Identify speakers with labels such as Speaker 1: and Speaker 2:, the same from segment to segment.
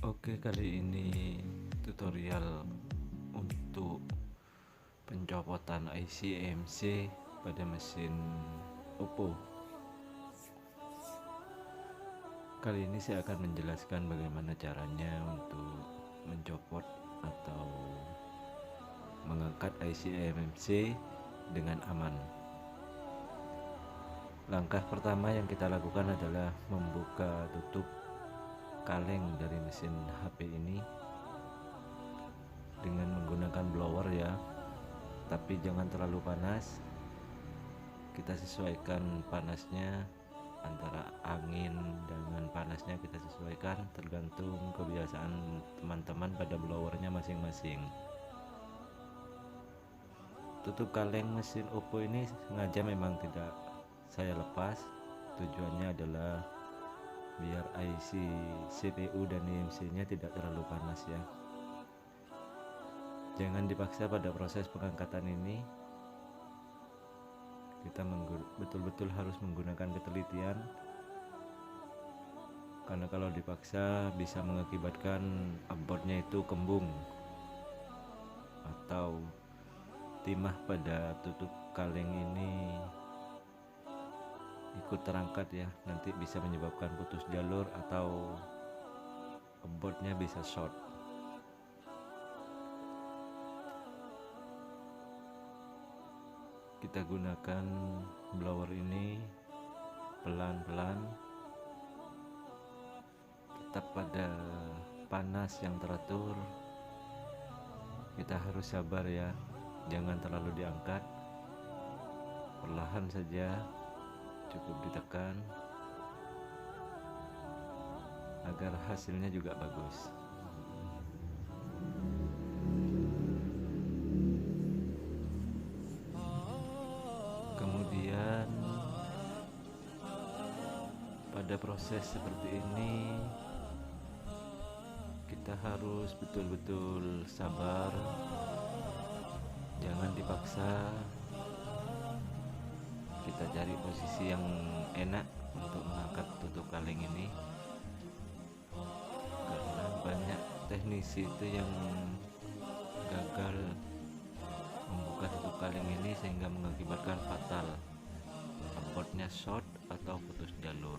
Speaker 1: Oke, kali ini tutorial untuk pencopotan IC EMC pada mesin Oppo. Kali ini saya akan menjelaskan bagaimana caranya untuk mencopot atau mengangkat IC EMC dengan aman. Langkah pertama yang kita lakukan adalah membuka tutup kaleng dari mesin HP ini dengan menggunakan blower ya, tapi jangan terlalu panas. Kita sesuaikan panasnya, antara angin dengan panasnya kita sesuaikan tergantung kebiasaan teman-teman pada blowernya masing-masing. Tutup kaleng mesin Oppo ini sengaja memang tidak saya lepas, tujuannya adalah biar IC CPU dan EMC nya tidak terlalu panas ya. Jangan dipaksa pada proses pengangkatan ini, kita betul-betul harus menggunakan ketelitian, karena kalau dipaksa bisa mengakibatkan boardnya itu kembung atau timah pada tutup kaleng ini ikut terangkat ya, nanti bisa menyebabkan putus jalur atau boardnya bisa short. Kita gunakan blower ini pelan-pelan, tetap pada panas yang teratur. Kita harus sabar ya, jangan terlalu diangkat, perlahan saja, cukup ditekan agar hasilnya juga bagus. Kemudian pada proses seperti ini kita harus betul-betul sabar, jangan dipaksa. Kita cari posisi yang enak untuk mengangkat tutup kaleng ini, karena banyak teknisi itu yang gagal membuka tutup kaleng ini sehingga mengakibatkan fatal, boardnya short atau putus jalur.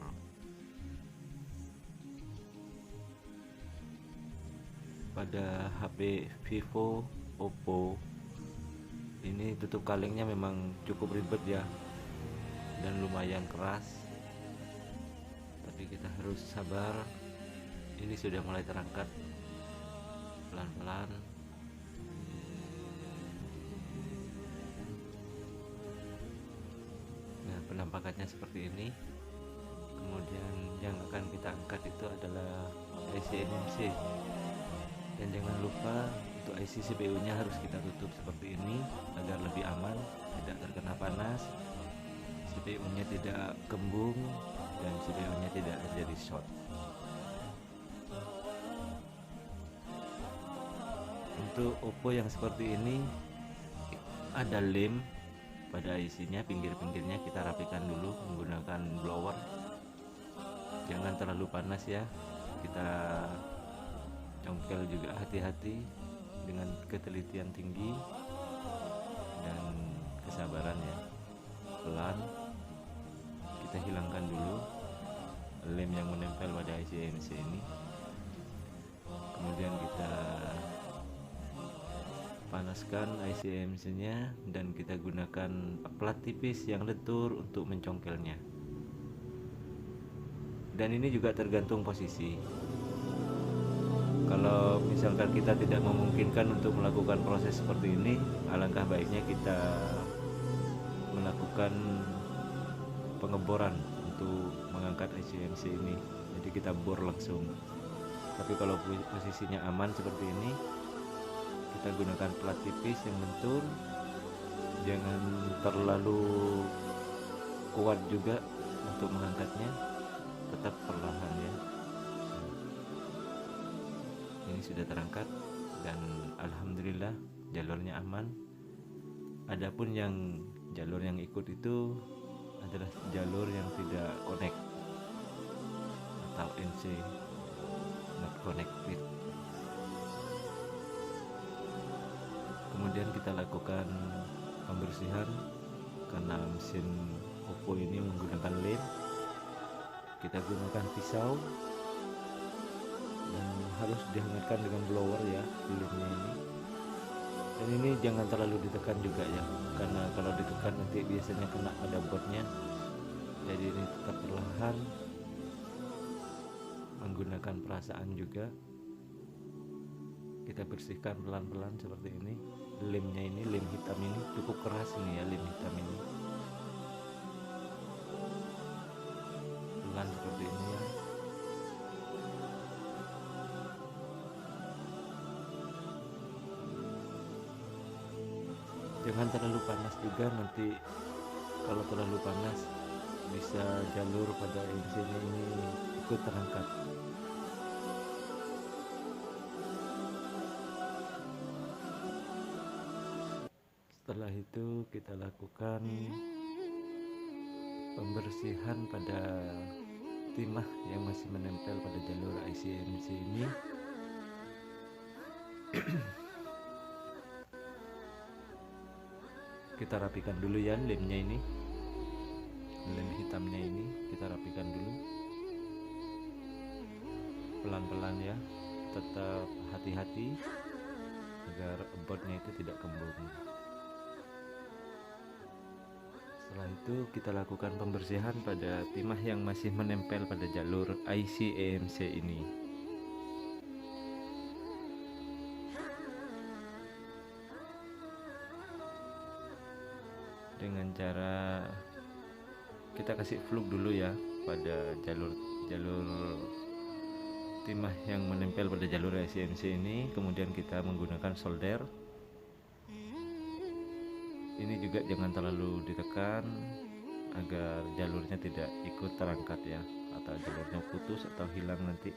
Speaker 1: Pada HP Vivo, Oppo ini tutup kalengnya memang cukup ribet ya, dan lumayan keras, tapi kita harus sabar. Ini sudah mulai terangkat pelan-pelan. Nah, penampakannya seperti ini. Kemudian yang akan kita angkat itu adalah IC EMC, dan jangan lupa untuk IC CPU nya harus kita tutup seperti ini agar lebih aman, tidak terkena panas, CPU nya tidak kembung, dan CPU nya tidak terjadi short. Untuk Oppo yang seperti ini ada lem pada IC nya, pinggir-pinggirnya kita rapikan dulu menggunakan blower. Jangan terlalu panas ya, kita congkel juga hati-hati dengan ketelitian tinggi dan kesabaran ya. Pelan kita hilangkan dulu lem yang menempel pada IC EMC ini. Kemudian kita panaskan IC EMC nya dan kita gunakan plat tipis yang lentur untuk mencongkelnya. Dan ini juga tergantung posisi. Kalau misalkan kita tidak memungkinkan untuk melakukan proses seperti ini, alangkah baiknya kita melakukan pengeboran untuk mengangkat IC EMC ini. Jadi kita bor langsung. Tapi kalau posisinya aman seperti ini, kita gunakan plat tipis yang lentur, jangan terlalu kuat juga untuk mengangkatnya, tetap perlahan ya. Ini sudah terangkat dan alhamdulillah jalurnya aman. Adapun yang jalur yang ikut itu adalah jalur yang tidak connect atau NC. not connected. Kemudian kita lakukan pembersihan karena mesin Oppo ini menggunakan lem. Kita gunakan pisau dan harus dihangatkan dengan blower ya lemnya ini. Dan ini jangan terlalu ditekan juga ya, karena kalau ditekan nanti biasanya kena pada botnya. Jadi ini tetap perlahan, menggunakan perasaan juga. Kita bersihkan pelan-pelan seperti ini. Lemnya ini, lem hitam ini cukup keras ini ya, lem hitam ini. Pelan seperti ini ya. Jangan terlalu panas juga, nanti kalau terlalu panas bisa jalur pada mesin ini ikut terangkat. Setelah itu kita lakukan pembersihan pada timah yang masih menempel pada jalur IC/MC ini. Kita rapikan dulu ya lemnya ini, lem hitamnya ini kita rapikan dulu pelan-pelan ya, tetap hati-hati agar botnya itu tidak kembung. Setelah itu kita lakukan pembersihan pada timah yang masih menempel pada jalur IC/EMC ini. Dengan cara kita kasih fluk dulu ya pada jalur timah yang menempel pada jalur IC/EMC ini, kemudian kita menggunakan solder. Ini juga jangan terlalu ditekan agar jalurnya tidak ikut terangkat ya, atau jalurnya putus atau hilang nanti.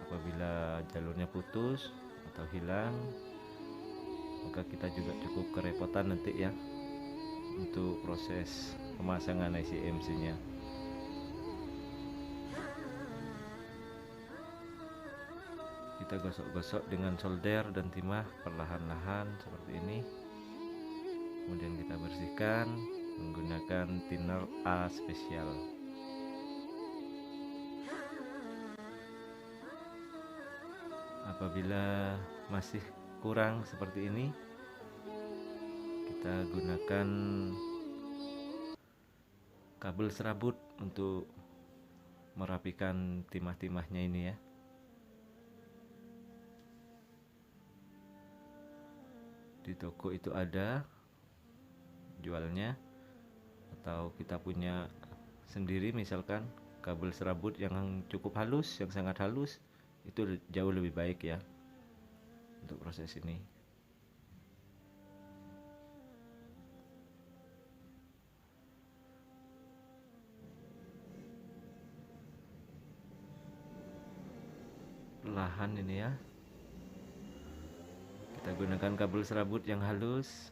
Speaker 1: Apabila jalurnya putus atau hilang, maka kita juga cukup kerepotan nanti ya untuk proses pemasangan IC/EMC nya. Kita gosok-gosok dengan solder dan timah perlahan-lahan seperti ini. Kemudian kita bersihkan menggunakan thinner A spesial. Apabila masih kurang seperti ini, kita gunakan kabel serabut untuk merapikan timah-timahnya ini ya. Di toko itu ada jualnya, atau kita punya sendiri misalkan kabel serabut yang cukup halus, yang sangat halus, itu jauh lebih baik ya untuk proses ini. Perlahan ini ya, kita gunakan kabel serabut yang halus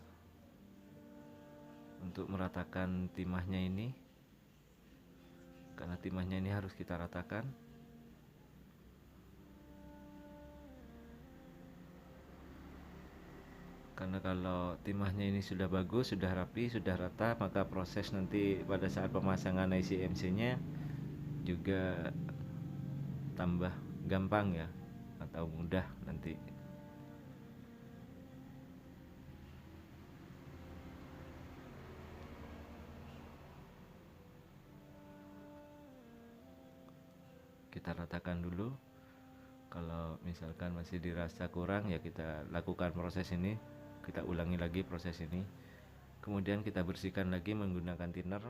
Speaker 1: untuk meratakan timahnya ini, karena timahnya ini harus kita ratakan. Karena kalau timahnya ini sudah bagus, sudah rapi, sudah rata, maka proses nanti pada saat pemasangan IC/EMC nya juga tambah gampang ya, atau mudah nanti. Kita ratakan dulu. Kalau misalkan masih dirasa kurang ya kita lakukan proses ini, kita ulangi lagi proses ini. Kemudian kita bersihkan lagi menggunakan thinner.